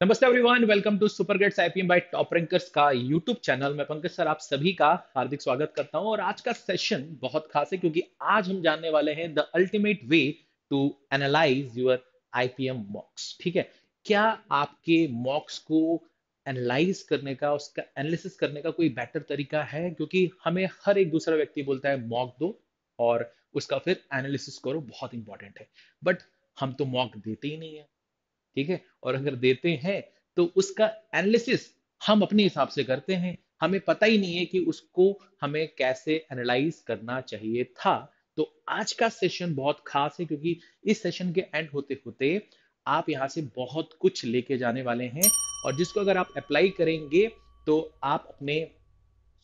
नमस्ते everyone, welcome to Super Gates IPM by top rankers का YouTube channel. मैं Pankaj sir आप सभी का हार्दिक स्वागत करता हूं और आज का सेशन बहुत खास है क्योंकि आज हम जानने वाले हैं the ultimate way to analyse your IPM mocks. ठीक है, क्या आपके मॉक्स को एनालाइज करने का, उसका एनालिसिस करने का कोई बेटर तरीका है? क्योंकि हमें हर एक दूसरा व्यक्ति बोलता है मॉक दो और उसका फिर एनालिसिस करो, बहुत इंपॉर्टेंट है। बट हम तो मॉक देते ही नहीं है। ठीक है, और अगर देते हैं तो उसका एनालिसिस हम अपने हिसाब से करते हैं, हमें पता ही नहीं है कि उसको हमें कैसे एनालाइज करना चाहिए था। तो आज का सेशन बहुत खास है क्योंकि इस सेशन के एंड होते होते आप यहां से बहुत कुछ लेके जाने वाले हैं और जिसको अगर आप अप्लाई करेंगे तो आप अपने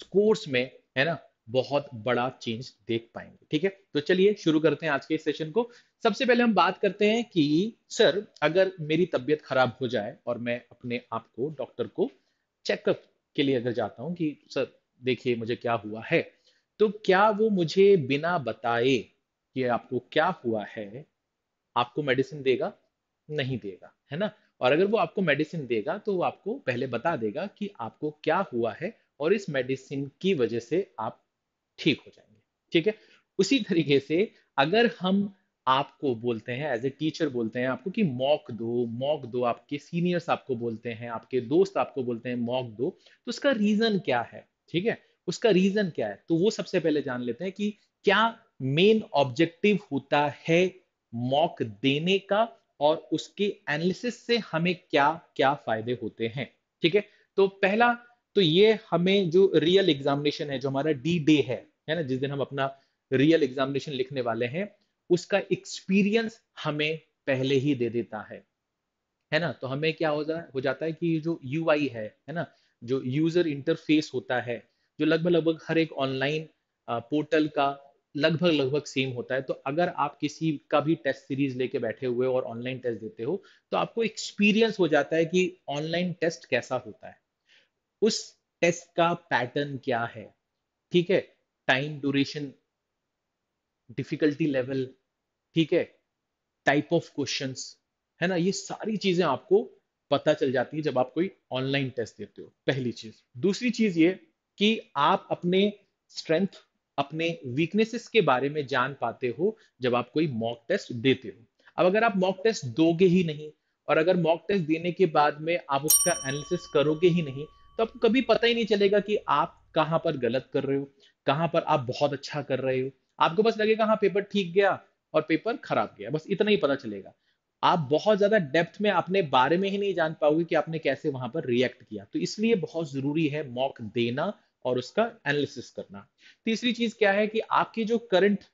स्कोर्स में, है ना, बहुत बड़ा चेंज देख पाएंगे। ठीक है, तो चलिए शुरू करते हैं आज के इस सेशन को। सबसे पहले हम बात करते हैं कि सर, अगर मेरी तबीयत खराब हो जाए और मैं अपने आप को डॉक्टर को चेकअप के लिए अगर जाता हूं कि सर देखिए मुझे क्या हुआ है, तो क्या वो मुझे बिना बताए कि आपको क्या हुआ है आपको मेडिसिन देगा? नहीं देगा, है ना। और अगर वो आपको मेडिसिन देगा तो वो आपको पहले बता देगा कि आपको क्या हुआ है और इस मेडिसिन की वजह से आप ठीक हो जाएंगे। ठीक है, उसी तरीके से अगर हम आपको बोलते हैं, एज ए टीचर बोलते हैं आपको कि मॉक दो, आपके सीनियर्स आपको बोलते हैं, आपके दोस्त आपको बोलते हैं मॉक दो, तो उसका रीजन क्या है? ठीक है, उसका रीजन क्या है, तो वो सबसे पहले जान लेते हैं कि क्या मेन ऑब्जेक्टिव होता है मॉक देने का और उसके एनालिसिस से हमें क्या क्या फायदे होते हैं। ठीक है, तो पहला तो ये हमें जो रियल एग्जामिनेशन है, जो हमारा डी डे है ना, जिस दिन हम अपना रियल एग्जामिनेशन लिखने वाले हैं, उसका एक्सपीरियंस हमें पहले ही दे देता है ना। तो हमें क्या हो जाता है कि जो यूआई है ना, जो यूजर इंटरफेस होता है, जो लगभग लगभग हर एक ऑनलाइन पोर्टल का लगभग लगभग सेम होता है। तो अगर आप किसी का भी टेस्ट सीरीज लेके बैठे हुए हो और ऑनलाइन टेस्ट देते हो तो आपको एक्सपीरियंस हो जाता है कि ऑनलाइन टेस्ट कैसा होता है, उस टेस्ट का पैटर्न क्या है। ठीक है, टाइम ड्यूरेशन, डिफिकल्टी लेवल, ठीक है, टाइप ऑफ क्वेश्चंस, है ना, ये सारी चीजें आपको पता चल जाती है जब आप कोई ऑनलाइन टेस्ट देते हो। पहली चीज। दूसरी चीज ये कि आप अपने स्ट्रेंथ, अपने वीकनेसेस के बारे में जान पाते हो जब आप कोई मॉक टेस्ट देते हो। अब अगर आप मॉक टेस्ट दोगे ही नहीं और अगर मॉक टेस्ट देने के बाद में आप उसका एनालिसिस करोगे ही नहीं, तो आपको कभी पता ही नहीं चलेगा कि आप कहां पर गलत कर रहे हो, कहां पर आप बहुत अच्छा कर रहे हो। आपको बस लगेगा हाँ पेपर ठीक गया और पेपर खराब गया, बस इतना ही पता चलेगा। आप बहुत ज्यादा डेप्थ में अपने बारे में ही नहीं जान पाओगे कि आपने कैसे वहां पर रिएक्ट किया। तो इसलिए बहुत जरूरी है मॉक देना और उसका एनालिसिस करना। तीसरी चीज क्या है कि आपकी जो करंट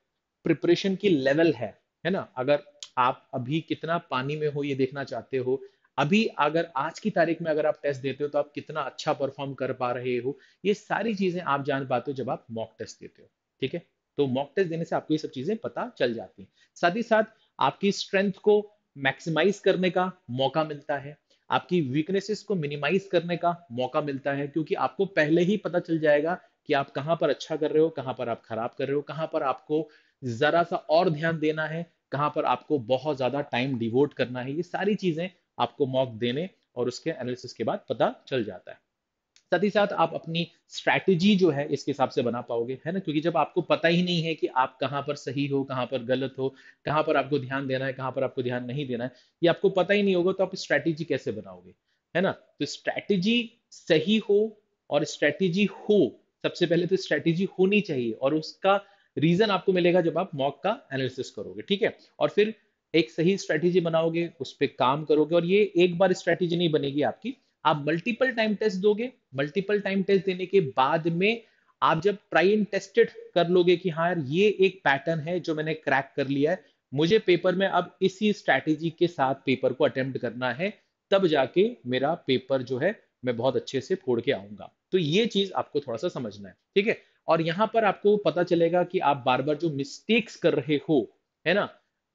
प्रिपरेशन की लेवल है ना, अगर आप अभी कितना पानी में हो ये देखना चाहते हो, अभी अगर आज की तारीख में अगर आप टेस्ट देते हो तो आप कितना अच्छा परफॉर्म कर पा रहे हो, ये सारी चीजें आप जान पाते हो जब आप मॉक टेस्ट देते हो। ठीक है, तो मॉक टेस्ट देने से आपको ये सब चीजें पता चल जाती हैं। साथ ही साथ आपकी स्ट्रेंथ को मैक्सिमाइज करने का मौका मिलता है, आपकी वीकनेसेस को मिनिमाइज करने का मौका मिलता है, क्योंकि आपको पहले ही पता चल जाएगा कि आप कहां पर अच्छा कर रहे हो, कहां पर आप खराब कर रहे हो, कहां पर आपको जरा सा और ध्यान देना है, कहां पर आपको बहुत ज्यादा टाइम डिवोट करना है। ये सारी चीजें आपको मॉक देने और उसके एनालिसिस के बाद पता चल जाता है। साथ ही साथ आप अपनी स्ट्रैटेजी जो है इसके हिसाब से बना पाओगे, है ना, क्योंकि जब आपको पता ही नहीं है कि आप कहाँ पर सही हो, कहाँ पर गलत हो, कहाँ पर आपको ध्यान देना है, कहाँ पर आपको ध्यान नहीं देना है, ये आपको पता ही नहीं होगा तो आप स्ट्रैटेजी कैसे बनाओगे, है ना। तो स्ट्रैटेजी सही हो और स्ट्रैटेजी हो, सबसे पहले तो स्ट्रैटेजी होनी चाहिए और उसका रीजन आपको मिलेगा जब आप मॉक का एनालिसिस करोगे। ठीक है, और फिर एक सही स्ट्रैटेजी बनाओगे, उस पर काम करोगे और ये एक बार स्ट्रैटेजी नहीं बनेगी आपकी, आप मल्टीपल टाइम टेस्ट दोगे। मल्टीपल टाइम टेस्ट देने के बाद में आप जब ट्राई एंड टेस्टेड कर लोगे कि हाँ यार ये एक पैटर्न है जो मैंने क्रैक कर लिया है, मुझे पेपर में अब इसी स्ट्रैटेजी के साथ पेपर को अटेम्प्ट करना है, तब जाके मेरा पेपर जो है मैं बहुत अच्छे से फोड़ के आऊंगा। तो ये चीज आपको थोड़ा सा समझना है। ठीक है, और यहां पर आपको पता चलेगा कि आप बार बार जो मिस्टेक्स कर रहे हो, है ना,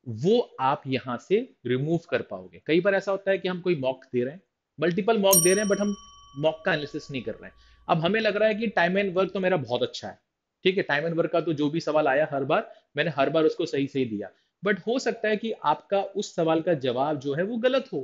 वो आप यहां से रिमूव कर पाओगे। कई बार ऐसा होता है कि हम कोई मॉक दे रहे हैं, मल्टीपल मॉक दे रहे हैं, बट हम मॉक का एनालिसिस नहीं कर रहे हैं। अब हमें लग रहा है कि टाइम एंड वर्क तो मेरा बहुत अच्छा है। ठीक है, टाइम एंड वर्क का तो जो भी सवाल आया हर बार मैंने हर बार उसको सही सही दिया, बट हो सकता है कि आपका उस सवाल का जवाब जो है वो गलत हो।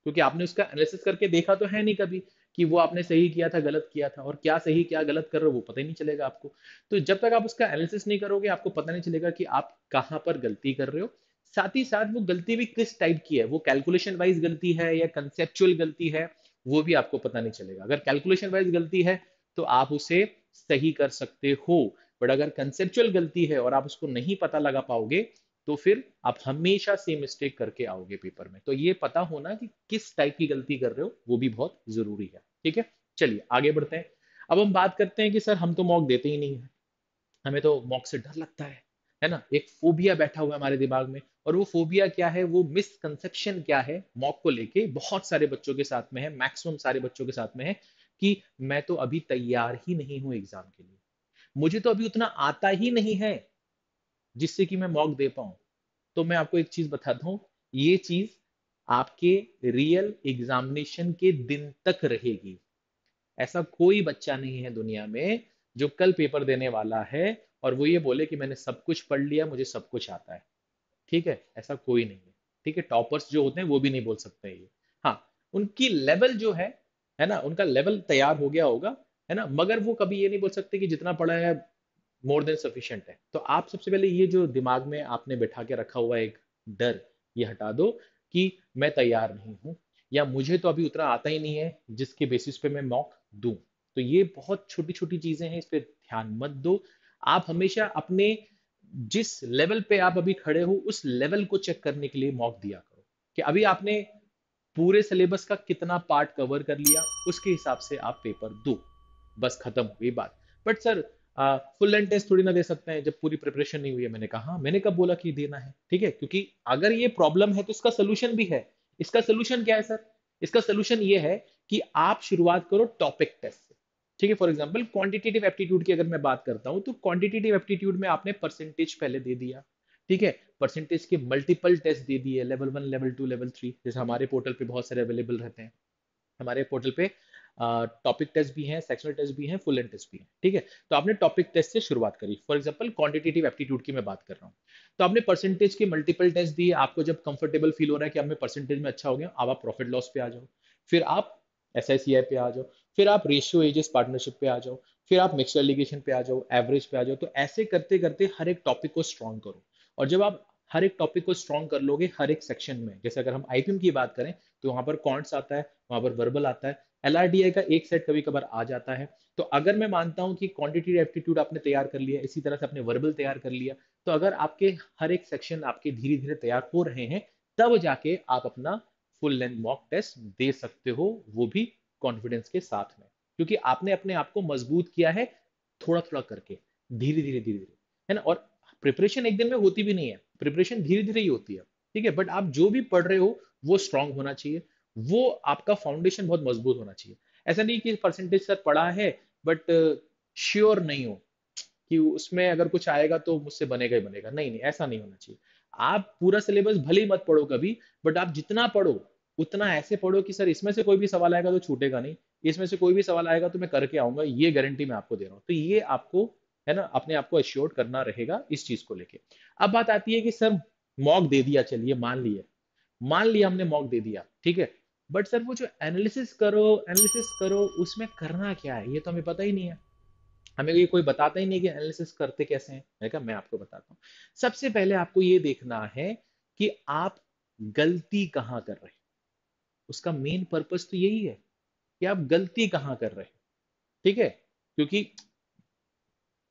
क्योंकि आपने उसका एनालिसिस करके देखा तो है नहीं कभी कि वो आपने सही किया था गलत किया था, और क्या सही क्या गलत कर रहे हो वो पता ही नहीं चलेगा आपको। तो जब तक आप उसका एनालिसिस नहीं करोगे आपको पता नहीं चलेगा कि आप कहाँ पर गलती कर रहे हो। साथ ही साथ वो गलती भी किस टाइप की है, वो कैलकुलेशन वाइज गलती है या कंसेप्चुअल गलती है, वो भी आपको पता नहीं चलेगा। अगर कैलकुलेशन वाइज गलती है तो आप उसे सही कर सकते हो, बट अगर कंसेप्चुअल गलती है और आप उसको नहीं पता लगा पाओगे तो फिर आप हमेशा सेम मिस्टेक करके आओगे पेपर में। तो ये पता होना कि किस टाइप की गलती कर रहे हो वो भी बहुत जरूरी है। ठीक है, चलिए आगे बढ़ते हैं। अब हम बात करते हैं कि सर हम तो मॉक देते ही नहीं है, हमें तो मॉक से डर लगता है ना। एक फोबिया बैठा हुआ है हमारे दिमाग में, और वो फोबिया क्या है, वो मिसकंसेप्शन क्या है मॉक को लेके, बहुत सारे बच्चों के साथ में है, मैक्सिमम सारे बच्चों के साथ में है कि मैं तो अभी तैयार ही नहीं हूं एग्जाम के लिए, मुझे तो अभी उतना आता ही नहीं है जिससे कि मैं मॉक दे पाऊं। तो मैं आपको एक चीज बताता हूँ, ये चीज आपके रियल एग्जामिनेशन के दिन तक रहेगी। ऐसा कोई बच्चा नहीं है दुनिया में जो कल पेपर देने वाला है और वो ये बोले कि मैंने सब कुछ पढ़ लिया, मुझे सब कुछ आता है। ठीक है, ऐसा कोई नहीं है। ठीक है, टॉपर्स जो होते हैं वो भी नहीं बोल सकते ये। हाँ, उनकी लेवल जो है ना, उनका लेवल तैयार हो गया होगा, है ना, मगर वो कभी ये नहीं बोल सकते कि जितना पढ़ा है मोर देन सफिशिएंट है। तो आप सबसे पहले ये जो दिमाग में आपने बैठा के रखा हुआ एक डर, ये हटा दो कि मैं तैयार नहीं हूं या मुझे तो अभी उतना आता ही नहीं है जिसके बेसिस पे मैं मॉक दूं। तो ये बहुत छोटी छोटी चीजें हैं, इस पे ध्यान मत दो। आप हमेशा अपने जिस लेवल पे आप अभी खड़े हो उस लेवल को चेक करने के लिए मॉक दिया करो कि अभी आपने पूरे सिलेबस का कितना पार्ट कवर कर लिया, उसके हिसाब से आप पेपर दो। बस खत्म हुई बात। But sir full length test थोड़ी ना दे सकते हैं जब पूरी प्रिपरेशन नहीं हुई है। मैंने कहा, मैंने कब बोला कि देना है? ठीक है, क्योंकि अगर ये प्रॉब्लम है तो इसका सोल्यूशन भी है। इसका सोल्यूशन क्या है सर? इसका सोल्यूशन ये है कि आप शुरुआत करो टॉपिक टेस्ट से। ठीक है, फॉर एग्जांपल क्वांटिटेटिव एप्टीट्यूड की अगर मैं बात करता हूं तो क्वांटिटेटिव एप्टीट्यूड में आपने परसेंटेज पहले दे दिया। ठीक है, परसेंटेज के मल्टीपल टेस्ट दे दिए, लेवल 1 लेवल 2 लेवल 3, जैसे हमारे पोर्टल पे बहुत सारे अवेलेबल रहते हैं। हमारे पोर्टल पे टॉपिक टेस्ट भी हैं, सेक्शनल टेस्ट भी हैं, फुल एंड टेस्ट भी हैं। ठीक है, तो आपने टॉपिक टेस्ट से शुरुआत करी, फॉर एग्जांपल क्वांटिटेटिव एप्टीट्यूड की मैं बात कर रहा हूँ। तो आपने परसेंटेज के मल्टीपल टेस्ट दिए, आपको जब कंफर्टेबल फील हो रहा है कि आप में परसेंटेज में अच्छा हो गया, अब आप प्रॉफिट लॉस पे आ जाओ, फिर आप एसआईसीआई पे आ जाओ, फिर आप रेशियो एजेस पार्टनरशिप पे आ जाओ, फिर आप मिक्सर एलिगेशन पे आ जाओ, एवरेज पे आ जाओ। तो ऐसे करते करते हर एक टॉपिक को स्ट्रॉन्ग करो। और जब आप हर एक टॉपिक को स्ट्रॉन्ग कर लोगे हर एक सेक्शन में, जैसे अगर हम आईपीएम की बात करें तो वहां पर कॉन्ट्स आता है, वहां पर वर्बल आता है, एलआरडीआई का एक सेट कभी कभार आ जाता है। तो अगर मैं मानता हूं कि क्वांटिटी एप्टीट्यूड आपने तैयार कर लिया, इसी तरह से आपने वर्बल तैयार कर लिया, तो अगर आपके हर एक सेक्शन आपके धीरे धीरे तैयार हो रहे हैं, तब जाके आप अपना फुल लेंथ मॉक टेस्ट दे सकते हो, वो भी कॉन्फिडेंस के साथ में, क्योंकि आपने अपने आप को मजबूत किया है थोड़ा थोड़ा करके, धीरे धीरे धीरे धीरे, है ना। और प्रिपरेशन एक दिन में होती भी नहीं है, प्रिपरेशन धीरे धीरे ही होती है। ठीक है, बट आप जो भी पढ़ रहे हो वो स्ट्रांग होना चाहिए, वो आपका फाउंडेशन बहुत मजबूत होना चाहिए। ऐसा नहीं कि परसेंटेज सर पढ़ा है बट श्योर नहीं हो कि उसमें अगर कुछ आएगा तो मुझसे बनेगा ही बनेगा, नहीं नहीं, ऐसा नहीं होना चाहिए। आप पूरा सिलेबस भले ही मत पढ़ो कभी, बट आप जितना पढ़ो उतना ऐसे पढ़ो कि सर इसमें से कोई भी सवाल आएगा तो छूटेगा नहीं, इसमें से कोई भी सवाल आएगा तो मैं करके आऊंगा, ये गारंटी मैं आपको दे रहा हूँ। तो ये आपको, है ना, अपने आप को एश्योर्ड करना रहेगा इस चीज को लेके। अब बात आती है कि सर मॉक दे दिया, चलिए मान लिया हमने मॉक दे दिया, ठीक है, बट सर वो जो एनालिसिस करो उसमें करना क्या है ये तो हमें पता ही नहीं है। हमें ये कोई बताता ही नहीं कि एनालिसिस करते कैसे हैं। मैं कहा मैं आपको बताता हूँ। सबसे पहले आपको ये देखना है कि आप गलती कहाँ कर रहे हैं। उसका मेन पर्पस तो यही है कि आप गलती कहाँ कर रहे हैं। ठीक है, क्योंकि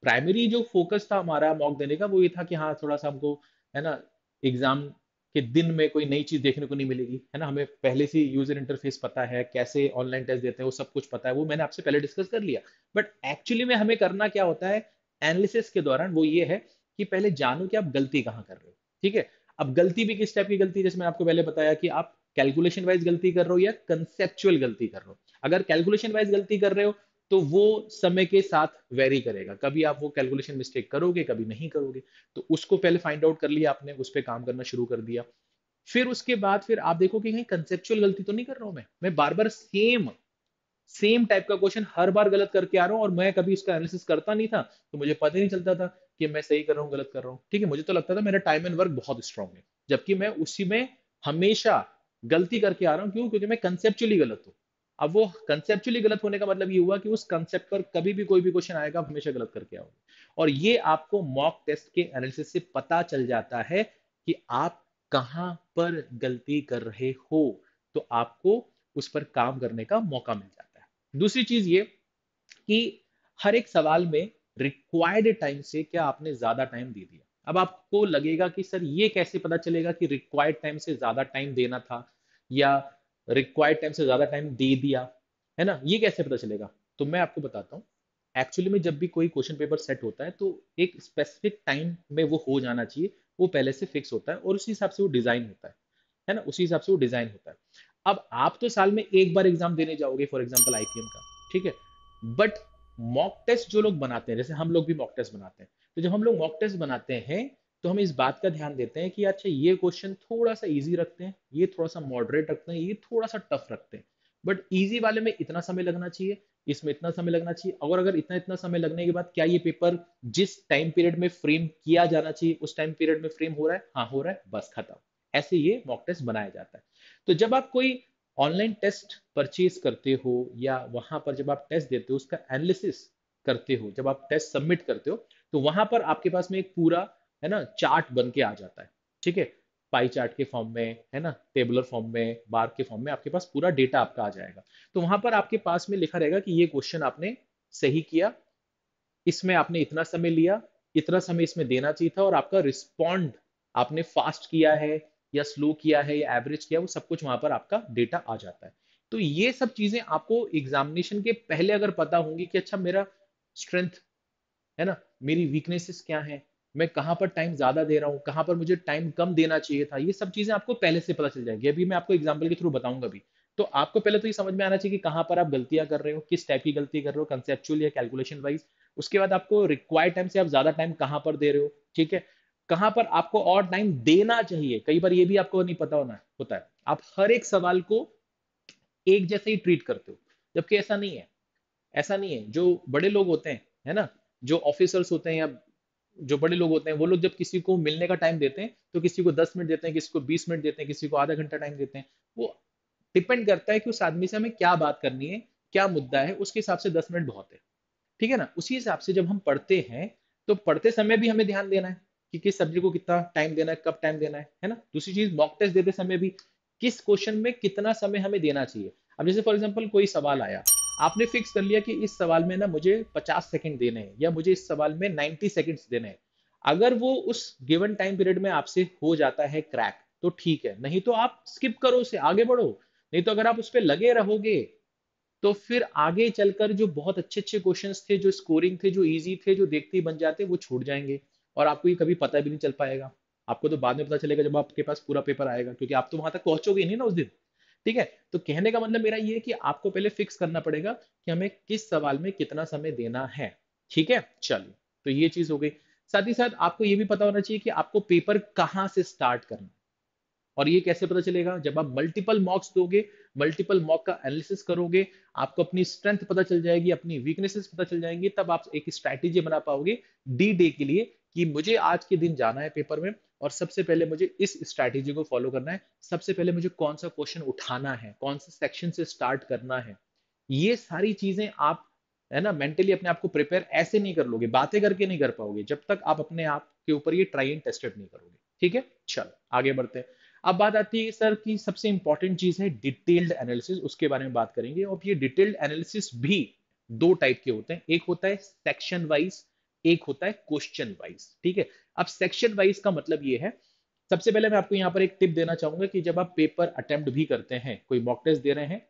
प्राइमरी जो फोकस था हमारा मॉक देने का वो ये था कि हाँ थोड़ा सा हमको, है ना, एग्जाम के दिन में कोई नई चीज देखने को नहीं मिलेगी, है ना, हमें पहले से यूजर इंटरफेस पता है, कैसे ऑनलाइन टेस्ट देते हैं वो सब कुछ पता है, वो मैंने आपसे पहले डिस्कस कर लिया। बट एक्चुअली में हमें करना क्या होता है एनालिसिस के दौरान, वो ये है कि पहले जानो कि आप गलती कहाँ कर रहे हो। ठीक है, अब गलती भी किस टाइप की गलती, जैसे मैं आपको पहले बताया कि आप कैलकुलेशन वाइज गलती कर रहे हो या कंसेप्चुअल गलती कर रहे हो। अगर कैलकुलेशन वाइज गलती कर रहे हो तो वो समय के साथ वेरी करेगा, कभी आप वो कैलकुलेशन मिस्टेक करोगे कभी नहीं करोगे। तो उसको पहले फाइंड आउट कर लिया आपने, उस पर काम करना शुरू कर दिया। फिर उसके बाद फिर आप देखो कि कहीं कंसेप्चुअल गलती तो नहीं कर रहा हूं मैं बार बार सेम सेम टाइप का क्वेश्चन हर बार गलत करके आ रहा हूं और मैं कभी इसका एनालिसिस करता नहीं था, तो मुझे पता ही नहीं चलता था कि मैं सही कर रहा हूँ गलत कर रहा हूँ। ठीक है, मुझे तो लगता था मेरा टाइम एंड वर्क बहुत स्ट्रांग है, जबकि मैं उसी में हमेशा गलती करके आ रहा हूँ, क्यों? क्योंकि मैं कंसेप्चुअली गलत हूँ। अब वो कंसेप्चुअली गलत होने का मतलब ये हुआ कि उस कंसेप्ट पर कभी भी कोई भी क्वेश्चन आएगा, आप हमेशा गलत करके आओगे। और ये आपको मॉक टेस्ट के एनालिसिस से पता चल जाता है कि आप कहाँ पर गलती कर रहे हो, तो आपको उस पर काम करने का मौका मिल जाता है। दूसरी चीज ये कि हर एक सवाल में रिक्वायर्ड टाइम से क्या आपने ज्यादा टाइम दे दिया। अब आपको लगेगा कि सर ये कैसे पता चलेगा कि रिक्वायर्ड टाइम से ज्यादा टाइम देना था या रिक्वायर्ड टाइम से ज्यादा टाइम दे दिया, है ना, ये कैसे पता चलेगा? तो मैं आपको बताता हूँ। एक्चुअली में जब भी कोई क्वेश्चन पेपर सेट होता है तो एक स्पेसिफिक टाइम में वो हो जाना चाहिए, वो पहले से फिक्स होता है और उसी हिसाब से वो डिजाइन होता है ना, उसी हिसाब से वो डिजाइन होता है। अब आप तो साल में एक बार एग्जाम देने जाओगे, फॉर एग्जाम्पल आईपीएम का, ठीक है, बट मॉक टेस्ट जो लोग बनाते हैं, जैसे हम लोग भी मॉक टेस्ट बनाते हैं, तो जब हम लोग मॉक टेस्ट बनाते हैं तो हम इस बात का ध्यान देते हैं कि अच्छा ये क्वेश्चन थोड़ा सा इजी रखते हैं, ये थोड़ा सा मॉडरेट रखते हैं, ये थोड़ा सा टफ रखते हैं, बट इजी वाले में इतना समय लगना चाहिए, इसमें इतना समय लगना चाहिए, और अगर इतना इतना समय लगने के बाद क्या ये पेपर जिस टाइम पीरियड में फ्रेम किया जाना चाहिए उस टाइम पीरियड में फ्रेम हो रहा है, हाँ हो रहा है, बस खत्म। ऐसे ये मॉक टेस्ट बनाया जाता है। तो जब आप कोई ऑनलाइन टेस्ट परचेज करते हो या वहां पर जब आप टेस्ट देते हो उसका एनालिसिस करते हो, जब आप टेस्ट सबमिट करते हो, तो वहां पर आपके पास में एक पूरा, है ना, चार्ट बन के आ जाता है, ठीक है, पाई चार्ट के फॉर्म में, है ना, टेबुलर फॉर्म में, बार के फॉर्म में आपके पास पूरा डेटा आपका आ जाएगा। तो वहां पर आपके पास में लिखा रहेगा कि ये क्वेश्चन आपने सही किया, इसमें आपने इतना समय लिया, इतना समय इसमें देना चाहिए था, और आपका रिस्पॉन्ड आपने फास्ट किया है या स्लो किया है या एवरेज किया, वो सब कुछ वहां पर आपका डेटा आ जाता है। तो ये सब चीजें आपको एग्जामिनेशन के पहले अगर पता होंगी कि अच्छा मेरा स्ट्रेंथ, है ना, मेरी वीकनेसेस क्या है, मैं कहाँ पर टाइम ज्यादा दे रहा हूँ, कहाँ पर मुझे टाइम कम देना चाहिए था, ये सब चीजें आपको पहले से पता चल जाएगी। अभी मैं आपको एग्जाम्पल के थ्रू बताऊंगा भी। तो आपको पहले तो ये समझ में आना चाहिए कि कहाँ पर आप गलतियां कर रहे हो, किस टाइप की गलती कर रहे हो, कंसेप्चुअल या कैलकुलेशन वाइज। उसके बाद आपको रिक्वायर्ड टाइम से आप ज्यादा टाइम कहाँ पर दे रहे हो, ठीक है, कहाँ पर आपको और टाइम देना चाहिए। कई बार ये भी आपको नहीं पता होना होता है, आप हर एक सवाल को एक जैसे ही ट्रीट करते हो, जबकि ऐसा नहीं है। ऐसा नहीं है। जो बड़े लोग होते हैं, है ना, जो ऑफिसर्स होते हैं या जो बड़े लोग होते हैं, वो लोग जब किसी को मिलने का टाइम देते हैं तो किसी को 10 मिनट देते हैं, किसी को 20 मिनट देते हैं, किसी को आधा घंटा टाइम देते हैं। वो डिपेंड करता है कि उस आदमी से हमें क्या बात करनी है, क्या मुद्दा है, उसके हिसाब से 10 मिनट बहुत है। ठीक है ना। उसी हिसाब से जब हम पढ़ते हैं तो पढ़ते समय भी हमें ध्यान देना है कि किस सब्जेक्ट को कितना टाइम देना है, कब टाइम देना है ना। दूसरी चीज, मॉक टेस्ट देते समय भी किस क्वेश्चन में कितना समय हमें देना चाहिए। अब जैसे फॉर एग्जांपल कोई सवाल आया, आपने फिक्स कर लिया कि इस सवाल में ना मुझे 50 सेकंड देने हैं या मुझे इस सवाल में 90 सेकंड्स देने हैं। अगर वो उस गिवन टाइम पीरियड में आपसे हो जाता है क्रैक तो ठीक है, नहीं तो आप स्किप करो, उसे आगे बढ़ो। नहीं तो अगर आप उस पर लगे रहोगे तो फिर आगे चलकर जो बहुत अच्छे अच्छे क्वेश्चंस थे, जो स्कोरिंग थे, जो इजी थे, जो देखते ही बन जाते, वो छूट जाएंगे और आपको ये कभी पता भी नहीं चल पाएगा। आपको तो बाद में पता चलेगा जब आपके पास पूरा पेपर आएगा, क्योंकि आप तो वहां तक पहुंचोगे ही नहीं ना उस दिन। ठीक है। तो कहने का मतलब मेरा ये है कि आपको पहले फिक्स करना पड़ेगा कि हमें किस सवाल में कितना समय देना है। ठीक है, चलिए, तो ये चीज हो गई। साथ ही साथ आपको ये भी पता होना चाहिए कि आपको पेपर कहाँ से स्टार्ट करना है। और ये कैसे पता चलेगा? जब आप मल्टीपल मॉक्स दोगे, मल्टीपल मॉक का एनालिसिस करोगे, आपको अपनी स्ट्रेंथ पता चल जाएगी, अपनी वीकनेसेस पता चल जाएंगी, तब आप एक स्ट्रैटेजी बना पाओगे डी डे के लिए कि मुझे आज के दिन जाना है पेपर में और सबसे पहले मुझे इस स्ट्रैटेजी को फॉलो करना है। सबसे पहले मुझे कौन सा क्वेश्चन उठाना है, कौन से सेक्शन से स्टार्ट करना है। ये सारी चीजें आप, है ना, मेंटली अपने आप को प्रिपेयर ऐसे नहीं कर लोगे, बातें करके नहीं कर पाओगे जब तक आप अपने आप के ऊपर ये ट्राई एंड टेस्टेड नहीं करोगे। ठीक है, चलो आगे बढ़ते हैं। अब बात आती है सर की सबसे इंपॉर्टेंट चीज है डिटेल्ड एनालिसिस, उसके बारे में बात करेंगे। और ये डिटेल्ड एनालिसिस भी दो टाइप के होते हैं, एक होता है सेक्शन वाइज, एक होता है क्वेश्चन वाइज। ठीक है। अब सेक्शन वाइज का मतलब ये है, सबसे पहले मैं आपको यहाँ पर एक टिप देना चाहूंगा कि जब आप पेपर अटेम्प्ट भी करते हैं, कोई मॉक टेस्ट दे रहे हैं,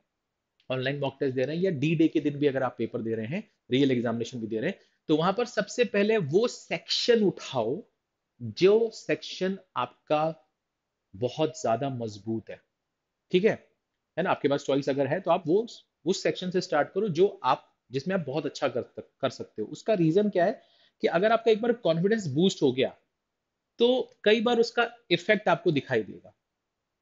ऑनलाइन मॉक टेस्ट दे रहे हैं, या डी डे के दिन भी अगर आप पेपर दे रहे हैं, रियल एग्जामिनेशन भी दे रहे हैं, तो वहां पर सबसे पहले वो सेक्शन उठाओ जो सेक्शन आपका बहुत ज्यादा मजबूत है। ठीक है ना। आपके पास चॉइस अगर है तो आप वो उस सेक्शन से स्टार्ट करो जो आप, जिसमें आप बहुत अच्छा कर सकते हो। उसका रीजन क्या है कि अगर आपका एक बार कॉन्फिडेंस बूस्ट हो गया तो कई बार उसका इफेक्ट आपको दिखाई देगा।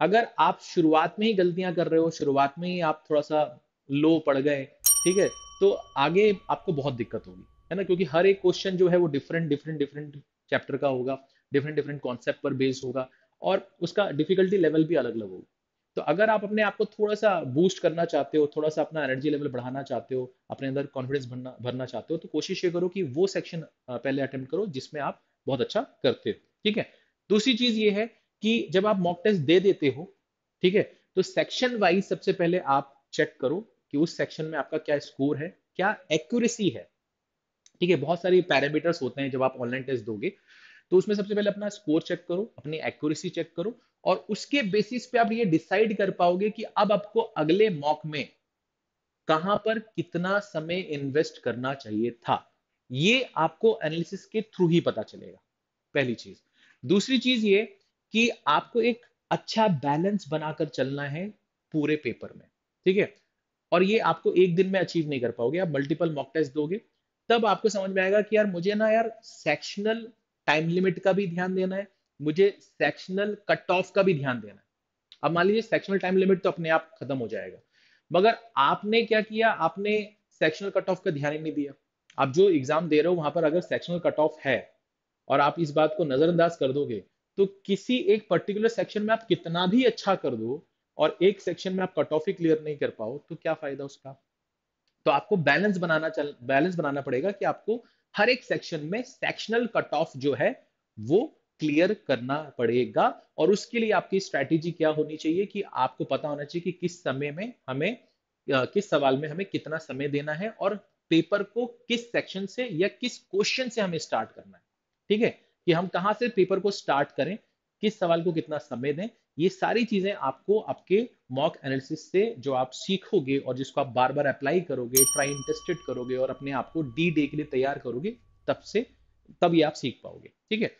अगर आप शुरुआत में ही गलतियां कर रहे हो, शुरुआत में ही आप थोड़ा सा लो पड़ गए, ठीक है, तो आगे आपको बहुत दिक्कत होगी, है ना, क्योंकि हर एक क्वेश्चन जो है वो डिफरेंट डिफरेंट डिफरेंट चैप्टर का होगा, डिफरेंट डिफरेंट कॉन्सेप्ट पर बेस्ड होगा और उसका डिफिकल्टी लेवल भी अलग अलग होगा। तो अगर आप अपने आप को थोड़ा सा बूस्ट करना चाहते हो, थोड़ा सा अपना एनर्जी लेवल बढ़ाना चाहते हो, अपने अंदर कॉन्फिडेंस भरना भरना चाहते हो, तो कोशिश ये करो कि वो सेक्शन पहले अटेम्प्ट करो जिसमें आप बहुत अच्छा करते हो। ठीक है। दूसरी चीज ये है कि जब आप मॉक टेस्ट दे देते हो, ठीक है, तो सेक्शन वाइज सबसे पहले आप चेक करो कि उस सेक्शन में आपका क्या स्कोर है, क्या एक्यूरेसी है। ठीक है, बहुत सारी पैरामीटर्स होते हैं जब आप ऑनलाइन टेस्ट दोगे, तो उसमें सबसे पहले अपना स्कोर चेक करो, अपनी एक्यूरेसी चेक करो, और उसके बेसिस पे आप ये डिसाइड कर पाओगे कि अब आपको अगले मॉक में कहां पर कितना समय इन्वेस्ट करना चाहिए था। ये आपको एनालिसिस के थ्रू ही पता चलेगा, पहली चीज। दूसरी चीज ये कि आपको एक अच्छा बैलेंस बनाकर चलना है पूरे पेपर में। ठीक है, और ये आपको एक दिन में अचीव नहीं कर पाओगे, आप मल्टीपल मॉक टेस्ट दोगे, तब आपको समझ में आएगा कि यार मुझे ना यार सेक्शनल टाइम लिमिट का भी ध्यान देना है, मुझे सेक्शनल कट ऑफ का भी ध्यान देना है। अब मान लीजिए सेक्शनल टाइम लिमिट तो अपने आप खत्म हो जाएगा, मगर आपने क्या किया, आपने सेक्शनल कट ऑफ का ध्यान ही नहीं दिया। आप जो एग्जाम दे रहे हो वहां पर अगर सेक्शनल कट ऑफ है और आप इस बात को नजरअंदाज कर दोगे, तो किसी एक पर्टिकुलर सेक्शन में आप कितना भी अच्छा कर दो और एक सेक्शन में आप कट ऑफ ही क्लियर नहीं कर पाओ, तो क्या फायदा उसका। तो आपको बैलेंस बनाना पड़ेगा कि आपको हर एक सेक्शन में सेक्शनल कट ऑफ जो है वो क्लियर करना पड़ेगा। और उसके लिए आपकी स्ट्रैटेजी क्या होनी चाहिए कि आपको पता होना चाहिए कि किस समय में हमें किस सवाल में हमें कितना समय देना है, और पेपर को किस सेक्शन से या किस क्वेश्चन से हमें स्टार्ट करना है। ठीक है, कि हम कहां से पेपर को स्टार्ट करें, किस सवाल को कितना समय दें। ये सारी चीजें आपको आपके मॉक एनालिसिस से जो आप सीखोगे और जिसको आप बार बार अप्लाई करोगे, ट्राई एंड टेस्टेड करोगे और अपने आप को डी डे के लिए तैयार करोगे, तब ये आप सीख पाओगे। ठीक है।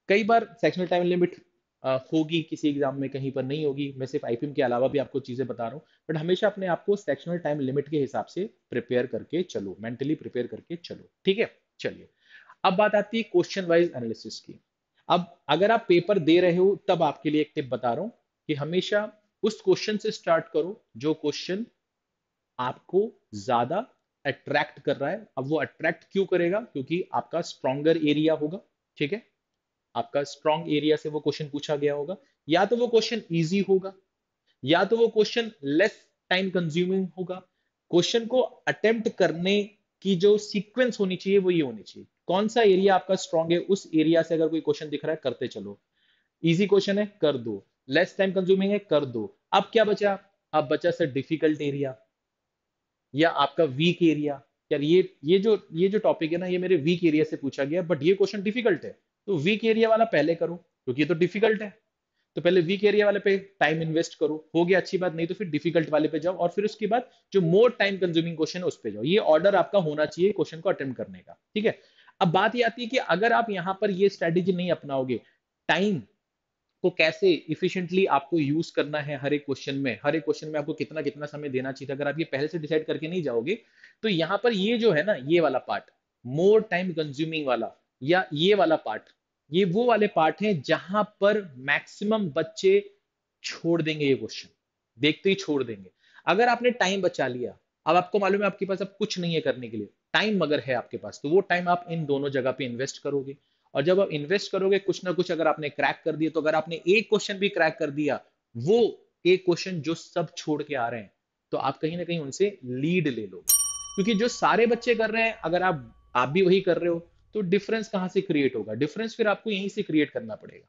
कई बार सेक्शनल टाइम लिमिट होगी किसी एग्जाम में, कहीं पर नहीं होगी। मैं सिर्फ आईपीएम के अलावा भी आपको चीजें बता रहा हूँ, बट हमेशा अपने आप को सेक्शनल टाइम लिमिट के हिसाब से प्रिपेयर करके चलो, मेंटली प्रिपेयर करके चलो। ठीक है। चलिए, अब बात आती है क्वेश्चन वाइज एनालिसिस की। अब अगर आप पेपर दे रहे हो तब आपके लिए एक टिप बता रहा हूं कि हमेशा उस क्वेश्चन से स्टार्ट करो जो क्वेश्चन आपको ज्यादा अट्रैक्ट कर रहा है। अब वो अट्रैक्ट क्यों करेगा, क्योंकि आपका स्ट्रॉन्गर एरिया होगा। ठीक है, आपका स्ट्रॉन्ग एरिया से वो क्वेश्चन पूछा गया होगा, या तो वो क्वेश्चन इजी होगा, या तो वो क्वेश्चन लेस टाइम कंज्यूमिंग होगा। क्वेश्चन को अटेम्प्ट करने की जो सीक्वेंस होनी चाहिए वो ये होनी चाहिए, कौन सा एरिया आपका स्ट्रॉन्ग है, उस एरिया से अगर कोई क्वेश्चन दिख रहा है करते चलो। इजी क्वेश्चन है कर दो, लेस टाइम कंज्यूमिंग है कर दो। अब क्या बचा, अब बचा सर डिफिकल्ट एरिया या आपका वीक एरिया। यार ये जो टॉपिक है ना, ये मेरे वीक एरिया से पूछा गया, बट ये क्वेश्चन डिफिकल्ट है, तो वीक एरिया वाला पहले करो क्योंकि ये तो डिफिकल्ट है। तो पहले वीक एरिया वाले पे टाइम इन्वेस्ट करो, हो गया अच्छी बात, नहीं तो फिर डिफिकल्ट वाले पे जाओ, और फिर उसके बाद जो मोर टाइम कंज्यूमिंग क्वेश्चन है उस पे जाओ। ये ऑर्डर आपका होना चाहिए क्वेश्चन को अटेम्प्ट करने का। ठीक है। अब बात ये आती है कि अगर आप यहां पर ये स्ट्रेटेजी नहीं अपनाओगे, टाइम को कैसे इफिशिएंटली आपको यूज करना है हर एक क्वेश्चन में, हर एक क्वेश्चन में आपको कितना कितना समय देना चाहिए, अगर आप ये पहले से डिसाइड करके नहीं जाओगे, तो यहां पर ये जो है ना, ये वाला पार्ट मोर टाइम कंज्यूमिंग वाला, या ये वाला पार्ट, ये वो वाले पार्ट हैं जहां पर मैक्सिमम बच्चे छोड़ देंगे ये क्वेश्चन, देखते ही छोड़ देंगे। अगर आपने टाइम बचा लिया, अब आपको मालूम है आपके पास अब कुछ नहीं है करने के लिए, टाइम अगर है आपके पास, तो वो टाइम आप इन दोनों जगह पे इन्वेस्ट करोगे। और जब आप इन्वेस्ट करोगे कुछ ना कुछ अगर आपने क्रैक कर दिया, तो अगर आपने एक क्वेश्चन भी क्रैक कर दिया, वो एक क्वेश्चन जो सब छोड़ के आ रहे हैं, तो आप कहीं ना कहीं उनसे लीड ले लो। क्योंकि जो सारे बच्चे कर रहे हैं, अगर आप भी वही कर रहे हो, तो डिफरेंस कहां से क्रिएट होगा, डिफरेंस फिर आपको यहीं से क्रिएट करना पड़ेगा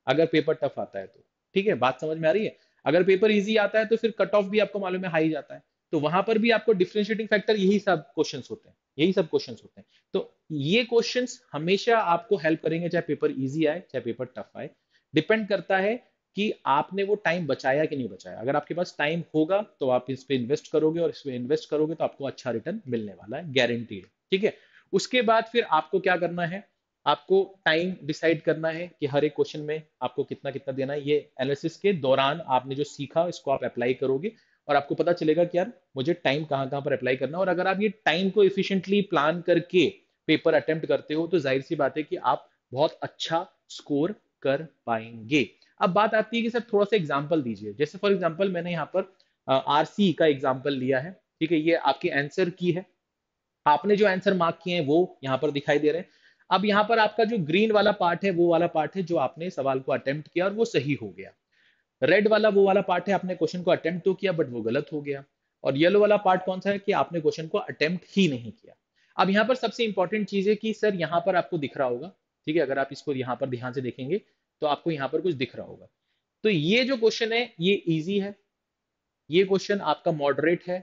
अगर पेपर टफ आता है तो। ठीक है, बात समझ में आ रही है। अगर पेपर इजी आता है तो फिर कट ऑफ भी आपको मालूम है हाई जाता है, तो वहां पर भी आपको डिफरेंशिएटिंग फैक्टर यही सब क्वेश्चंस होते हैं, यही सब क्वेश्चंस होते हैं। तो ये क्वेश्चंस हमेशा आपको हेल्प करेंगे, चाहे पेपर इजी आए चाहे पेपर टफ आए। डिपेंड करता है कि आपने वो टाइम बचाया कि नहीं बचाया। अगर आपके पास टाइम होगा तो आप इस पे इन्वेस्ट करोगे, और इस पे इन्वेस्ट करोगे तो आपको अच्छा रिटर्न मिलने वाला है, गारंटी है। ठीक है। उसके बाद फिर आपको क्या करना है, आपको टाइम डिसाइड करना है कि हर एक क्वेश्चन में आपको कितना कितना देना है। ये एनालिसिस के दौरान आपने जो सीखा इसको आप अप्लाई करोगे, और आपको पता चलेगा कि यार मुझे टाइम कहाँ कहाँ पर अप्लाई करना है। और अगर आप ये टाइम को इफिशिएंटली प्लान करके पेपर अटेम्प्ट करते हो, तो जाहिर सी बात है कि आप बहुत अच्छा स्कोर कर पाएंगे। अब बात आती है कि सर थोड़ा सा एग्जाम्पल दीजिए। जैसे फॉर एग्जाम्पल मैंने यहाँ पर आरसी का एग्जाम्पल लिया है। ठीक है, ये आपके आंसर की है, आपने जो आंसर मार्क किए हैं वो यहाँ पर दिखाई दे रहे हैं। अब यहाँ पर आपका जो ग्रीन वाला पार्ट है वो वाला पार्ट है जो आपने सवाल को अटेम्प्ट किया और वो सही हो गया। रेड वाला वो वाला पार्ट है, आपने क्वेश्चन को अटेम्प्ट तो किया बट वो गलत हो गया। और येलो वाला पार्ट कौन सा है कि आपने क्वेश्चन को अटेम्प्ट ही नहीं किया। अब यहाँ पर सबसे इंपॉर्टेंट चीज है कि सर यहाँ पर आपको दिख रहा होगा, ठीक है, अगर आप इसको यहाँ पर ध्यान से देखेंगे तो आपको यहाँ पर कुछ दिख रहा होगा। तो ये जो क्वेश्चन है ये इजी है, ये क्वेश्चन आपका मॉडरेट है,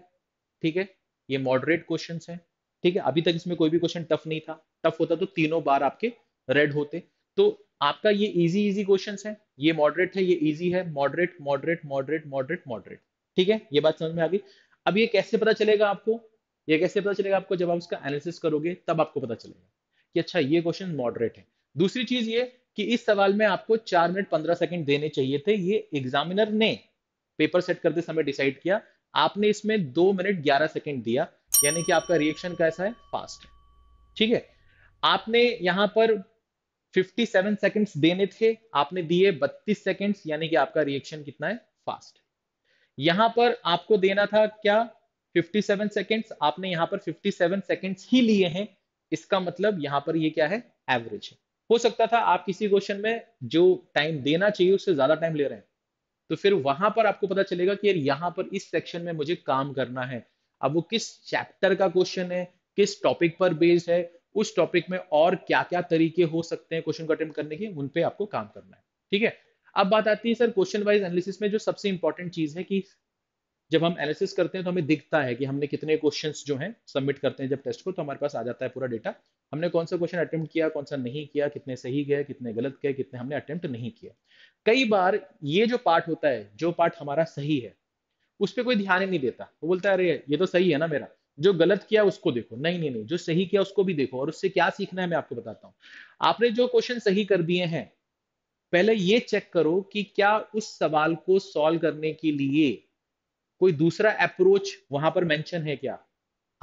ठीक है, ये मॉडरेट क्वेश्चंस हैं, ठीक है। अभी तक इसमें कोई भी क्वेश्चन टफ नहीं था, टफ होता तो तीनों बार आपके रेड होते। तो आपका ये इजी इजी क्वेश्चंस हैं, ये मॉडरेट है, ये इजी है, moderate moderate moderate moderate moderate, ठीक है, ये बात समझ में आ गई। अब ये कैसे पता चलेगा आपको, ये कैसे पता चलेगा आपको, जब आप उसका एनालिसिस करोगे तब आपको पता चलेगा कि अच्छा ये क्वेश्चन मॉडरेट है। दूसरी चीज ये कि इस सवाल में आपको 4 मिनट 15 सेकंड देने चाहिए थे, ये एग्जामिनर ने पेपर सेट करते समय डिसाइड किया, आपने इसमें 2 मिनट 11 सेकंड दिया, यानी कि आपका रिएक्शन कैसा है, फास्ट है, ठीक है। आपने यहां पर 57 सेकंड्स देने थे, आपने दिए 32 सेकंड्स, यानी कि आपका रिएक्शन कितना है, फास्ट। यहां पर आपको देना था क्या, 57 सेकंड्स, आपने यहां पर 57 सेकंड्स ही लिए हैं, इसका मतलब यहां पर ये क्या है, एवरेज है। हो सकता था आप किसी क्वेश्चन में जो टाइम देना चाहिए उससे ज्यादा टाइम ले रहे हैं, तो फिर वहां पर आपको पता चलेगा कि यार यहाँ पर इस सेक्शन में मुझे काम करना है। अब वो किस चैप्टर का क्वेश्चन है, किस टॉपिक पर बेस्ड है, उस टॉपिक में और क्या क्या तरीके हो सकते हैं क्वेश्चन को अटेम्प्ट करने के, उन पे आपको काम करना है, ठीक है। अब बात आती है सर क्वेश्चन वाइज एनालिसिस में, जो सबसे इंपॉर्टेंट चीज है कि जब हम एनालिसिस करते हैं तो हमें दिखता है कि हमने कितने क्वेश्चंस जो हैं सबमिट करते हैं जब टेस्ट को, तो हमारे पास आ जाता है पूरा डेटा, हमने कौन सा क्वेश्चन अटेम्प्ट किया, कौन सा नहीं किया, कितने सही गए, कितने गलत गए, कितने हमने अटेम्प्ट नहीं किया। कई बार ये जो पार्ट होता है, जो पार्ट हमारा सही है उस पर कोई ध्यान ही नहीं देता, वो बोलता है अरे ये तो सही है ना मेरा, जो गलत किया उसको देखो, नहीं नहीं नहीं, जो सही किया उसको भी देखो, और उससे क्या सीखना है मैं आपको बताता हूँ। आपने जो क्वेश्चन सही कर दिए हैं, पहले ये चेक करो कि क्या उस सवाल को सॉल्व करने के लिए कोई दूसरा अप्रोच वहां पर मेंशन है क्या।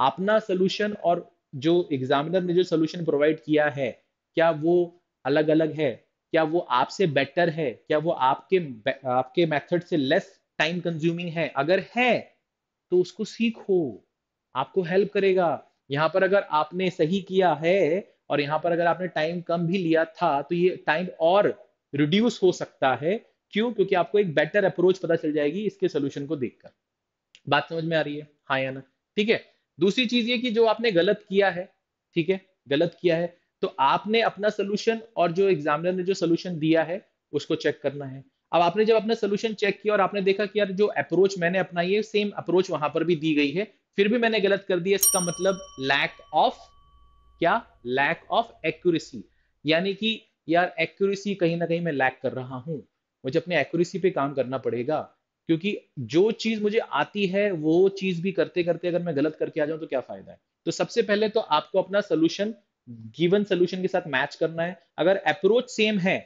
अपना सोल्यूशन और जो एग्जामिनर ने जो सोल्यूशन प्रोवाइड किया है, क्या वो अलग अलग है, क्या वो आपसे बेटर है, क्या वो आपके आपके मेथड से लेस टाइम कंज्यूमिंग है, अगर है तो उसको सीखो, आपको हेल्प करेगा। यहाँ पर अगर आपने सही किया है और यहाँ पर अगर आपने टाइम कम भी लिया था तो ये टाइम और रिड्यूस हो सकता है, क्यों, क्योंकि आपको एक बेटर अप्रोच पता चल जाएगी इसके सोल्यूशन को देखकर। बात समझ में आ रही है, हाँ या ना, ठीक है। दूसरी चीज ये कि जो आपने गलत किया है, ठीक है, गलत किया है, तो आपने अपना सोल्यूशन और जो एग्जामिनर ने जो सोल्यूशन दिया है उसको चेक करना है। अब आपने जब अपना सोल्यूशन चेक किया और आपने देखा कि यार जो अप्रोच मैंने अपनाई है सेम अप्रोच वहां पर भी दी गई है, फिर भी मैंने गलत कर दिया, इसका मतलब लैक ऑफ क्या, लैक ऑफ एक्यूरेसी, यानी कि यार एक्यूरेसी कहीं ना कहीं मैं लैक कर रहा हूं, मुझे अपने एक्यूरेसी पे काम करना पड़ेगा। क्योंकि जो चीज मुझे आती है वो चीज भी करते करते अगर मैं गलत करके आ जाऊं तो क्या फायदा है। तो सबसे पहले तो आपको अपना सोल्यूशन गिवन सोल्यूशन के साथ मैच करना है, अगर अप्रोच सेम है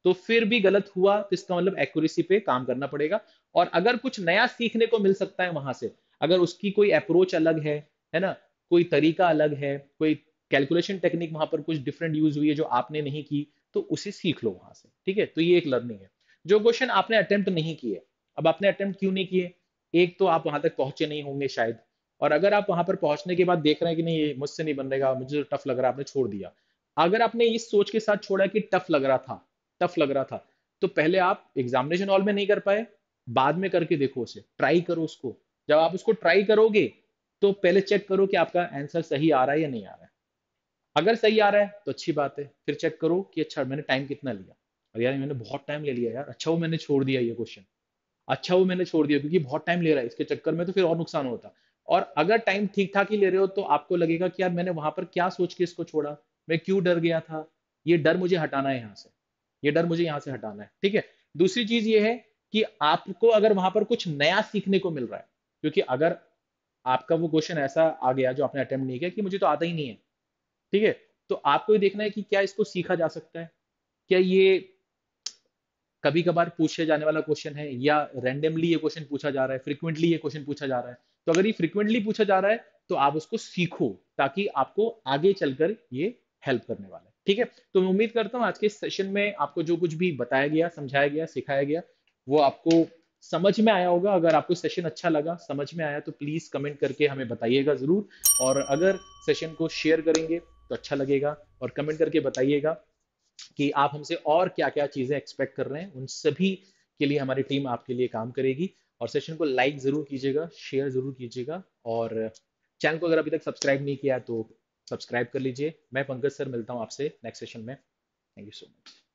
तो फिर भी गलत हुआ तो इसका मतलब एक्यूरेसी पे काम करना पड़ेगा। और अगर कुछ नया सीखने को मिल सकता है वहां से, अगर उसकी कोई अप्रोच अलग है ना, कोई तरीका अलग है, कोई कैलकुलेशन टेक्निक वहां पर कुछ डिफरेंट यूज हुई है जो आपने नहीं की, तो उसे सीख लो वहां से, ठीक है। तो ये एक लर्निंग है। जो क्वेश्चन आपने अटेम्प्ट नहीं किए, अब आपने अटेम्प्ट क्यों नहीं किए, एक तो आप वहां तक पहुंचे नहीं होंगे शायद, और अगर आप वहां पर पहुंचने के बाद देख रहे हैं कि नहीं ये मुझसे नहीं बन रहेगा, मुझे तो टफ लग रहा है, आपने छोड़ दिया। अगर आपने इस सोच के साथ छोड़ा कि टफ लग रहा था, टफ लग रहा था, तो पहले आप एग्जामिनेशन हॉल में नहीं कर पाए, बाद में करके देखो, उसे ट्राई करो उसको। जब आप उसको ट्राई करोगे तो पहले चेक करो कि आपका आंसर सही आ रहा है या नहीं आ रहा है। अगर सही आ रहा है तो अच्छी बात है, फिर चेक करो कि अच्छा मैंने टाइम कितना लिया, और यार मैंने बहुत टाइम ले लिया यार, अच्छा वो मैंने छोड़ दिया ये क्वेश्चन, अच्छा वो मैंने छोड़ दिया क्योंकि बहुत टाइम ले रहा है, इसके चक्कर में तो फिर और नुकसान होता। और अगर टाइम ठीक ठाक ही ले रहे हो तो आपको लगेगा कि यार मैंने वहां पर क्या सोच के इसको छोड़ा, मैं क्यों डर गया था, ये डर मुझे हटाना है यहाँ से, ये डर मुझे यहाँ से हटाना है, ठीक है। दूसरी चीज ये है कि आपको अगर वहां पर कुछ नया सीखने को मिल रहा है, क्योंकि अगर आपका वो क्वेश्चन ऐसा आ गया जो आपने अटेम्प्ट नहीं किया कि मुझे तो आता ही नहीं है, ठीक है, तो आपको ये देखना है कि क्या इसको सीखा जा सकता है, क्या ये कभी कभार पूछे जाने वाला क्वेश्चन है, या रैंडमली ये क्वेश्चन पूछा जा रहा है, फ्रिक्वेंटली ये क्वेश्चन पूछा जा रहा है। तो अगर ये फ्रिक्वेंटली पूछा जा रहा है तो आप उसको सीखो, ताकि आपको आगे चलकर ये हेल्प करने वाला है, ठीक है। तो मैं उम्मीद करता हूँ आज के इस सेशन में आपको जो कुछ भी बताया गया, समझाया गया, सिखाया गया, वो आपको समझ में आया होगा। अगर आपको सेशन अच्छा लगा, समझ में आया, तो प्लीज कमेंट करके हमें बताइएगा जरूर। और अगर सेशन को शेयर करेंगे तो अच्छा लगेगा, और कमेंट करके बताइएगा कि आप हमसे और क्या क्या चीजें एक्सपेक्ट कर रहे हैं, उन सभी के लिए हमारी टीम आपके लिए काम करेगी। और सेशन को लाइक जरूर कीजिएगा, शेयर जरूर कीजिएगा, और चैनल को अगर अभी तक सब्सक्राइब नहीं किया तो सब्सक्राइब कर लीजिए। मैं पंकज सर मिलता हूँ आपसे नेक्स्ट सेशन में। Thank you so much.